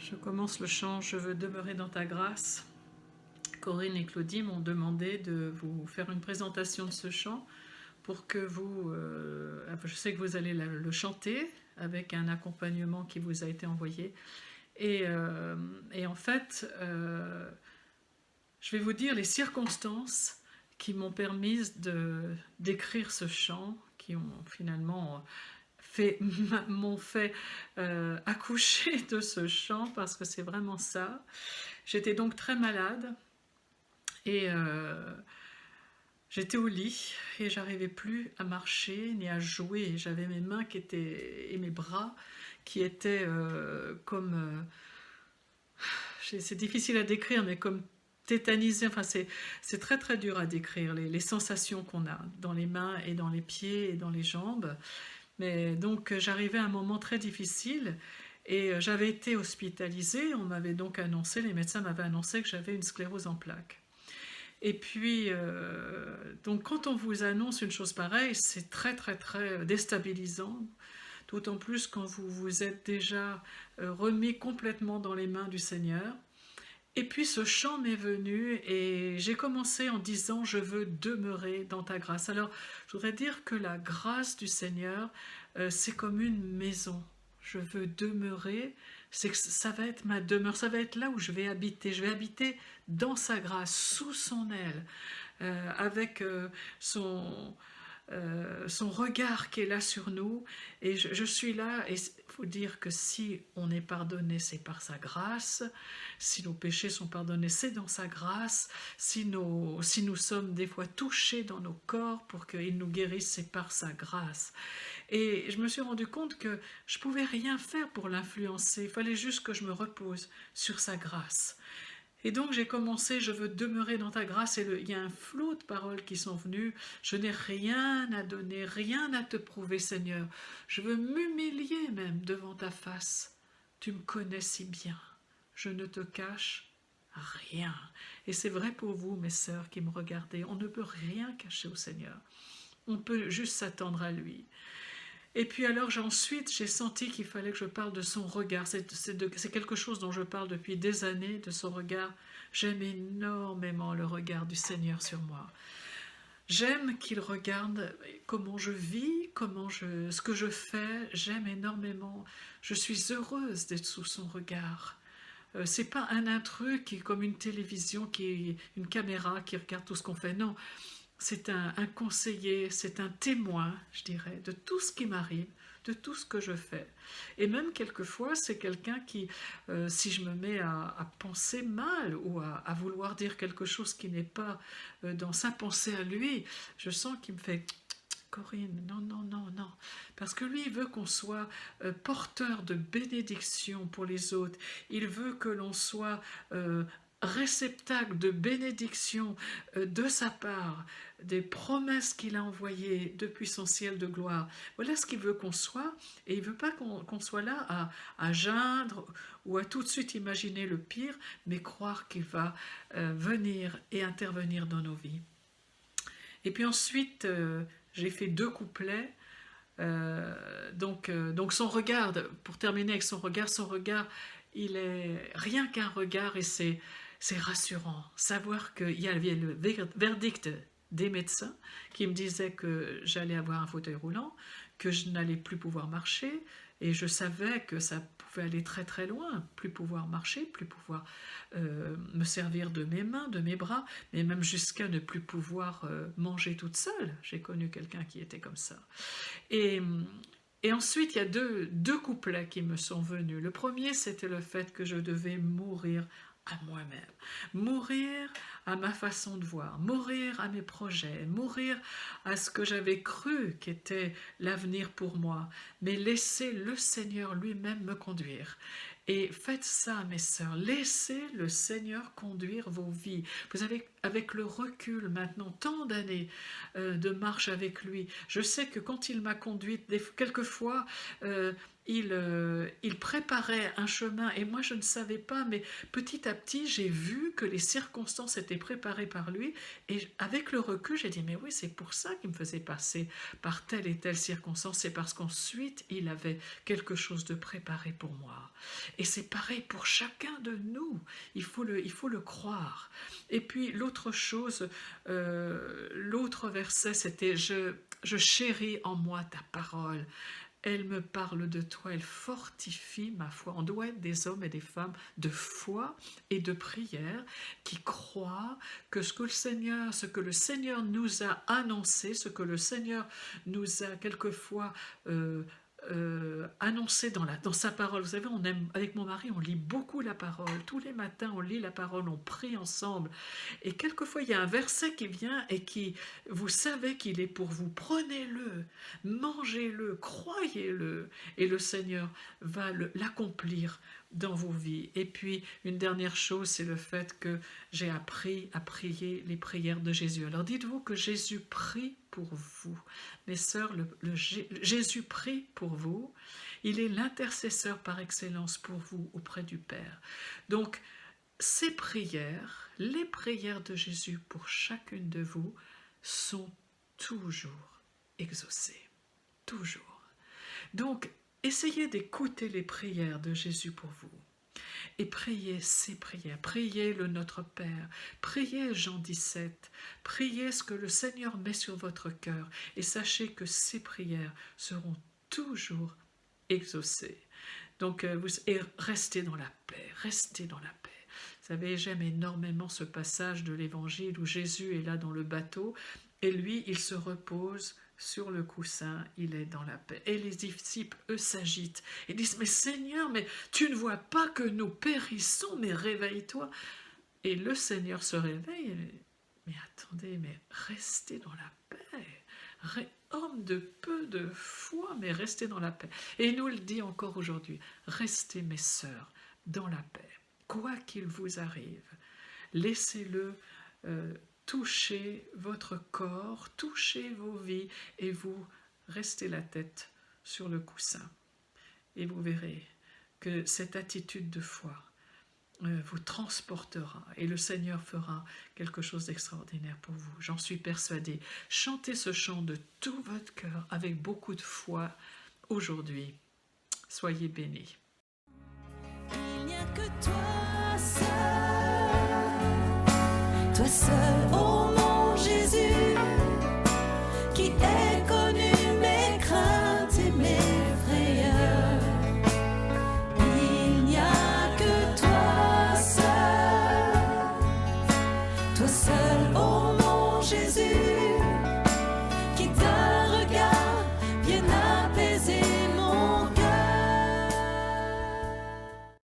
Je commence le chant « Je veux demeurer dans ta grâce ». Corinne et Claudie m'ont demandé de vous faire une présentation de ce chant pour que vous... je sais que vous allez le chanter avec un accompagnement qui vous a été envoyé. Et en fait, je vais vous dire les circonstances qui m'ont permis d'écrire ce chant, qui ont finalement m'ont fait accoucher de ce chant, parce que c'est vraiment ça. J'étais donc très malade et j'étais au lit et j'arrivais plus à marcher ni à jouer. J'avais mes mains et mes bras qui étaient comme... c'est difficile à décrire, mais comme tétanisé. Enfin, c'est très très dur à décrire les sensations qu'on a dans les mains et dans les pieds et dans les jambes. Mais donc j'arrivais à un moment très difficile et j'avais été hospitalisée. On m'avait donc annoncé, les médecins m'avaient annoncé que j'avais une sclérose en plaques. Et puis, donc quand on vous annonce une chose pareille, c'est très très très déstabilisant, d'autant plus quand vous vous êtes déjà remis complètement dans les mains du Seigneur. Et puis ce chant m'est venu et j'ai commencé en disant « Je veux demeurer dans ta grâce ». Alors, je voudrais dire que la grâce du Seigneur, c'est comme une maison. Je veux demeurer, c'est que ça va être ma demeure, ça va être là où je vais habiter. Je vais habiter dans sa grâce, sous son aile, avec son regard qui est là sur nous, et je suis là. Et il faut dire que si on est pardonné, c'est par sa grâce. Si nos péchés sont pardonnés, c'est dans sa grâce. Si nous sommes des fois touchés dans nos corps pour qu'il nous guérisse, c'est par sa grâce. Et je me suis rendu compte que je ne pouvais rien faire pour l'influencer. Il fallait juste que je me repose sur sa grâce. Et donc j'ai commencé « Je veux demeurer dans ta grâce » et il y a un flot de paroles qui sont venues. Je n'ai rien à donner, rien à te prouver, Seigneur. Je veux m'humilier même devant ta face. Tu me connais si bien. Je ne te cache rien. Et c'est vrai pour vous, mes sœurs qui me regardez. On ne peut rien cacher au Seigneur. On peut juste s'attendre à lui. Et puis alors ensuite j'ai senti qu'il fallait que je parle de son regard. C'est quelque chose dont je parle depuis des années, de son regard. J'aime énormément le regard du Seigneur sur moi. J'aime qu'il regarde comment je vis, ce que je fais. J'aime énormément. Je suis heureuse d'être sous son regard. C'est pas un intrus qui est comme une télévision, une caméra qui regarde tout ce qu'on fait. Non. C'est un conseiller, c'est un témoin, je dirais, de tout ce qui m'arrive, de tout ce que je fais. Et même quelquefois, c'est quelqu'un qui, si je me mets à penser mal ou à vouloir dire quelque chose qui n'est pas dans sa pensée à lui, je sens qu'il me fait « Corinne, non, non, non, non ». Parce que lui, il veut qu'on soit porteur de bénédiction pour les autres. Il veut que l'on soit... réceptacle de bénédiction de sa part, des promesses qu'il a envoyées depuis son ciel de gloire. Voilà ce qu'il veut qu'on soit, et il ne veut pas qu'on soit là à geindre ou à tout de suite imaginer le pire, mais croire qu'il va venir et intervenir dans nos vies. Et puis ensuite, j'ai fait 2 couplets. Donc son regard, pour terminer avec son regard, il est rien qu'un regard, et c'est rassurant. Savoir qu'il y avait le verdict des médecins qui me disaient que j'allais avoir un fauteuil roulant, que je n'allais plus pouvoir marcher, et je savais que ça pouvait aller très très loin, plus pouvoir marcher, plus pouvoir me servir de mes mains, de mes bras, mais même jusqu'à ne plus pouvoir manger toute seule. J'ai connu quelqu'un qui était comme ça. Et ensuite, il y a deux couplets qui me sont venus. Le premier, c'était le fait que je devais mourir à moi-même, mourir à ma façon de voir, mourir à mes projets, mourir à ce que j'avais cru qu'était l'avenir pour moi, mais laisser le Seigneur lui-même me conduire. Et faites ça, mes sœurs, laissez le Seigneur conduire vos vies. Vous avez avec le recul maintenant, tant d'années de marche avec lui, je sais que quand il m'a conduite, quelquefois, il préparait un chemin et moi je ne savais pas, mais petit à petit j'ai vu que les circonstances étaient préparées par lui et avec le recul j'ai dit mais oui, c'est pour ça qu'il me faisait passer par telle et telle circonstance, c'est parce qu'ensuite il avait quelque chose de préparé pour moi. Et c'est pareil pour chacun de nous, il faut le croire. Et puis l'autre chose, l'autre verset c'était je chéris en moi ta parole. Elle me parle de toi, elle fortifie ma foi. On doit être des hommes et des femmes de foi et de prière qui croient que ce que le Seigneur nous a annoncé, ce que le Seigneur nous a quelquefois annoncé dans sa parole. Vous savez, avec mon mari, on lit beaucoup la parole. Tous les matins, on lit la parole, on prie ensemble. Et quelquefois, il y a un verset qui vient et vous savez qu'il est pour vous. Prenez-le, mangez-le, croyez-le. Et le Seigneur va l'accomplir dans vos vies. Et puis, une dernière chose, c'est le fait que j'ai appris à prier les prières de Jésus. Alors, dites-vous que Jésus prie pour vous. Mes sœurs, Jésus prie pour vous. Il est l'intercesseur par excellence pour vous auprès du Père. Donc, ces prières, les prières de Jésus pour chacune de vous, sont toujours exaucées. Toujours. Donc, essayez d'écouter les prières de Jésus pour vous. Et priez ces prières, priez le Notre Père, priez Jean 17, priez ce que le Seigneur met sur votre cœur et sachez que ces prières seront toujours exaucées. Donc, restez dans la paix, restez dans la paix. Vous savez, j'aime énormément ce passage de l'Évangile où Jésus est là dans le bateau et lui, il se repose sur le coussin, il est dans la paix. Et les disciples, eux, s'agitent et disent, mais Seigneur, mais tu ne vois pas que nous périssons, mais réveille-toi. Et le Seigneur se réveille, mais attendez, mais restez dans la paix. Homme de peu de foi, mais restez dans la paix. Et il nous le dit encore aujourd'hui, restez mes sœurs dans la paix. Quoi qu'il vous arrive, laissez-le toucher votre corps, toucher vos vies et vous restez la tête sur le coussin. Et vous verrez que cette attitude de foi vous transportera et le Seigneur fera quelque chose d'extraordinaire pour vous. J'en suis persuadée. Chantez ce chant de tout votre cœur avec beaucoup de foi aujourd'hui. Soyez bénis. Il n'y a que toi seul, ô mon Jésus, qui est connu mes craintes et mes frayeurs. Il n'y a que toi seul, ô mon Jésus.